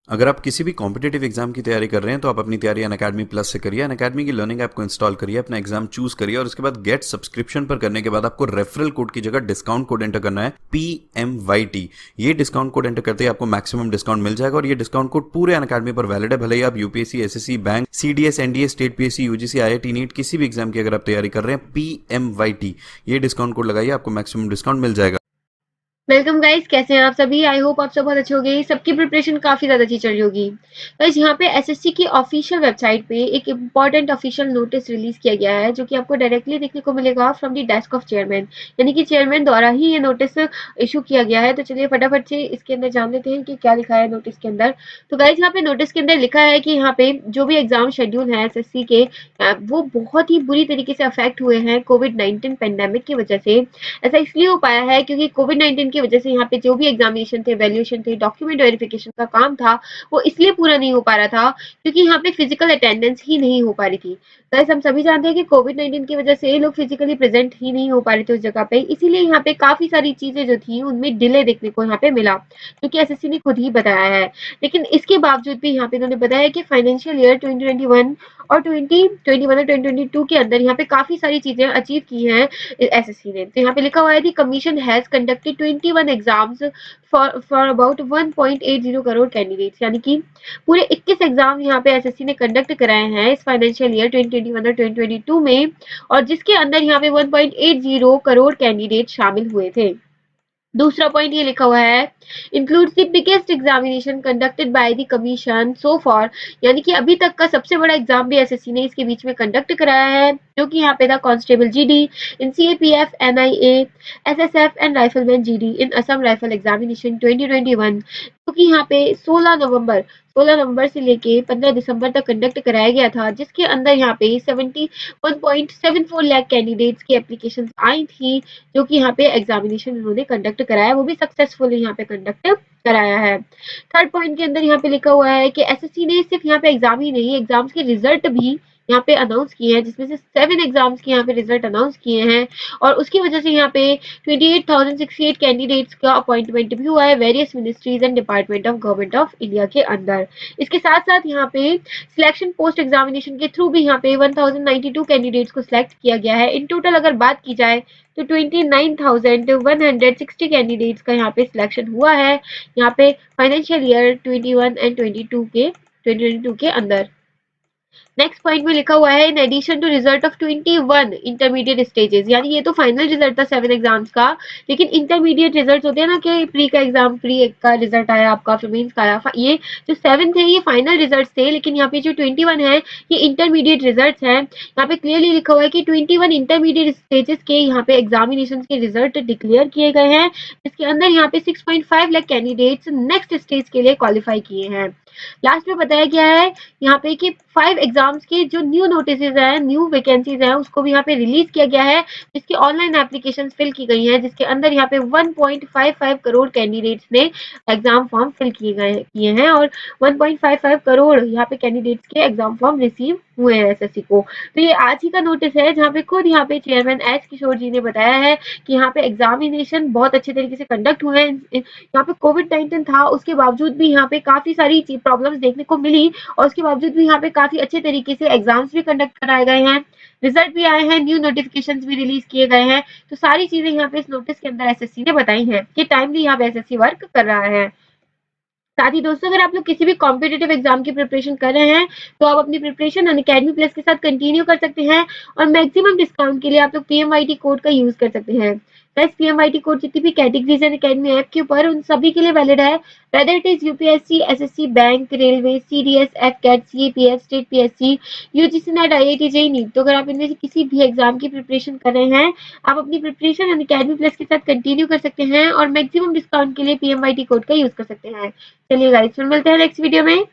अगर आप किसी भी कॉम्पिटेटिव एग्जाम की तैयारी कर रहे हैं तो आप अपनी तैयारी अनअकैडमी प्लस से करिए। अनअकैडमी की लर्निंग ऐप को इंस्टॉल करिए, अपना एग्जाम चूज करिए और उसके बाद गेट सब्सक्रिप्शन पर करने के बाद आपको रेफरल कोड की जगह डिस्काउंट कोड एंटर करना है PMYT। ये डिस्काउंट कोड एंटर करते ही आपको मैक्सिमम डिस्काउंट मिल जाएगा और ये डिस्काउंट कोड पूरे अनअकैडमी पर वैलिड है। भले ही आप UPSC, SSC, bank, CDS, NDA, state PSC, UGC, IIT, NEET किसी भी एग्जाम की अगर आप तैयारी कर रहे हैं, PMYT ये डिस्काउंट कोड लगाइए, आपको मैक्सिमम डिस्काउंट मिल जाएगा। वेलकम गाइस, कैसे हैं आप सभी। आई होप आप सब बहुत अच्छे होंगे। सबकी प्रिपरेशन काफी ज्यादा अच्छी चल रही होगी। गाइस, यहाँ पे एसएससी की ऑफिशियल वेबसाइट पे एक इम्पॉर्टेंट ऑफिशियल नोटिस रिलीज किया गया है, जो कि आपको डायरेक्टली देखने को मिलेगा from the desk of chairman, यानी कि चेयरमैन द्वारा ही ये नोटिस इशू किया गया है। तो चलिए फटाफट से इसके अंदर जान लेते हैं कि क्या लिखा है नोटिस के अंदर। तो गाइस, यहाँ पे नोटिस के अंदर लिखा है कि यहाँ पे जो भी एग्जाम शेड्यूल है एसएससी के, वो बहुत ही बुरी तरीके से अफेक्ट हुए हैं कोविड-19 पेंडेमिक की वजह से। ऐसा इसलिए हो पाया है क्योंकि कोविड-19 की वजह से यहाँ पे जो भी एग्जामिनेशन थे, वैल्यूएशन थे, डॉक्यूमेंट वेरिफिकेशन का काम था, वो इसलिए पूरा नहीं हो पा रहा था क्योंकि यहाँ पे फिजिकल अटेंडेंस ही नहीं हो पा रही थी। गाइस, हम सभी जानते हैं कि कोविड-19 की वजह से लोग फिजिकली प्रेजेंट ही नहीं हो पा रहे थे उस जगह पे, इसीलिए यहाँ पे काफी सारी चीजें जो थी उनमें डिले देखने को यहाँ पे मिला, क्योंकि एसएससी ने खुद ही बताया है। लेकिन इसके बावजूद भी यहाँ पे इन्होंने बताया कि फाइनेंशियल ईयर 2021 और 2022 के अंदर यहाँ पे काफी सारी चीजें अचीव की हैं एसएससी ने। तो यहाँ पे लिखा हुआ है the commission has conducted 21 exams for about 1.80 crore candidates, यानी कि पूरे 21 एग्जाम यहाँ पे एसएससी ने कंडक्ट कराए हैं इस फाइनेंशियल ईयर 2021 और 2022 में, और जिसके अंदर यहाँ पे 1.80 करोड़ कैंडिडेट शामिल हुए थे। दूसरा पॉइंट ये लिखा हुआ है, includes the biggest examination conducted by the commission so for, यानी कि अभी तक का सबसे बड़ा एग्जाम भी एसएससी ने इसके बीच में कंडक्ट कराया है, जो कि यहाँ पे था constable GD in CAPF, NIA, SSF and rifleman GD in Assam rifle examination 2021, जो कि यहाँ पे 16 नवंबर से लेके 15 दिसंबर तक कंडक्ट कराया गया था, जिसके अंदर यहाँ पे 71.74 लाख कैंडिडेट्स की एप्लीकेशन आई थी, जो कि यहाँ पे एग्जामिनेशन इन्होंने कंडक्ट कराया, वो भी सक्सेसफुली यहाँ पे कंडक्ट कराया है। थर्ड पॉइंट के अंदर यहाँ पे लिखा हुआ है कि एसएससी ने सिर्फ यहाँ पे एग्जाम ही नहीं, एग्जाम्स के रिजल्ट भी यहाँ पे अनाउंस किए हैं, जिसमें से 7 एग्जाम्स के यहाँ पे रिजल्ट अनाउंस किए हैं, और उसकी वजह से यहाँ पे 28,068 कैंडिडेट्स का अपॉइंटमेंट भी हुआ है various ministries and department of government of India के अंदर। इसके साथ साथ यहाँ पे सिलेक्शन पोस्ट एग्जामिनेशन के थ्रू भी यहाँ पे 1092 कैंडिडेट्स को सिलेक्ट किया गया है। इन टोटल अगर बात की जाए तो 29,160 कैंडिडेट्स का यहाँ पे सिलेक्शन हुआ है, यहाँ पे फाइनेंशियल ईयर 21 एंड 2022 के अंदर। नेक्स्ट पॉइंट में लिखा हुआ है, in addition to result of 21 intermediate stages, यानी ये तो फाइनल रिजल्ट था 7 एग्जाम्स का, लेकिन इंटरमीडिएट रिजल्ट होते हैं ना कि प्री का एग्जाम, प्री का रिजल्ट आया आपका, फिर मेंस का आया, ये जो 7 थे ये फाइनल रिजल्ट थे, लेकिन यहाँ पे जो 21 है ये इंटरमीडिएट रिजल्ट है। यहाँ पे क्लियरली लिखा हुआ है कि 21 इंटरमीडिएट स्टेजेस के यहाँ पे एग्जामिनेशन के रिजल्ट डिक्लेयर किए गए हैं, जिसके अंदर यहाँ पे 6.5 लाख कैंडिडेट्स नेक्स्ट स्टेज के लिए क्वालिफाई किए हैं। लास्ट में बताया गया है यहाँ पे कि 5 एग्जाम्स के जो न्यू नोटिसेज हैं, न्यू वैकेंसीज हैं, उसको भी यहाँ पे रिलीज किया गया है, जिसकी ऑनलाइन एप्लीकेशन फिल की गई है, जिसके अंदर यहाँ पे 1.55 करोड़ कैंडिडेट्स ने एग्जाम फॉर्म फिल किए हैं, और 1.55 करोड़ यहाँ पे कैंडिडेट्स के एग्जाम फॉर्म रिसीव हुए हैं एसएससी को। तो ये आज ही का नोटिस है, जहाँ पे खुद यहाँ पे चेयरमैन एच किशोर जी ने बताया है कि यहाँ पे एग्जामिनेशन बहुत अच्छे तरीके से कंडक्ट हुए हैं। यहाँ पे कोविड-19 था, उसके बावजूद भी यहाँ पे काफी सारी प्रॉब्लम्स देखने को मिली, और उसके बावजूद भी यहाँ पे काफी अच्छे तरीके से एग्जाम्स भी कंडक्ट कराए गए हैं, रिजल्ट भी आए हैं, न्यू नोटिफिकेशन भी रिलीज किए गए हैं। तो सारी चीजें यहाँ पे इस नोटिस के अंदर एसएससी ने बताई हैं कि टाइमली यहाँ पे एसएससी वर्क कर रहा है। साथ ही दोस्तों, अगर आप लोग किसी भी कॉम्पिटिटिव एग्जाम की प्रिपरेशन कर रहे हैं, तो आप अपनी प्रिपरेशन अनअकैडमी प्लस के साथ कंटिन्यू कर सकते हैं, और मैक्सिमम डिस्काउंट के लिए आप लोग पीएमवाईटी कोड का यूज कर सकते हैं। गाइस, पीएमवाईटी कोड जितनी भी कैटेगरीज है अनअकैडमी ऐप के ऊपर, उन सभी के लिए वैलिड है, whether it is UPSC, SSC, bank, railway, CDS, AFCAT, CAPF, state PSC, UGC NET, IIT, JEE, NEET. तो अगर आप इनमें से किसी भी एग्जाम की प्रिपरेशन कर रहे हैं, आप अपनी प्रिपरेशन अनअकैडमी प्लस के साथ कंटिन्यू कर सकते हैं, और मैक्सिमम डिस्काउंट के लिए पीएमवाईटी कोड का यूज कर सकते हैं। चलिए गाइस, फिर मिलते हैं नेक्स्ट वीडियो में।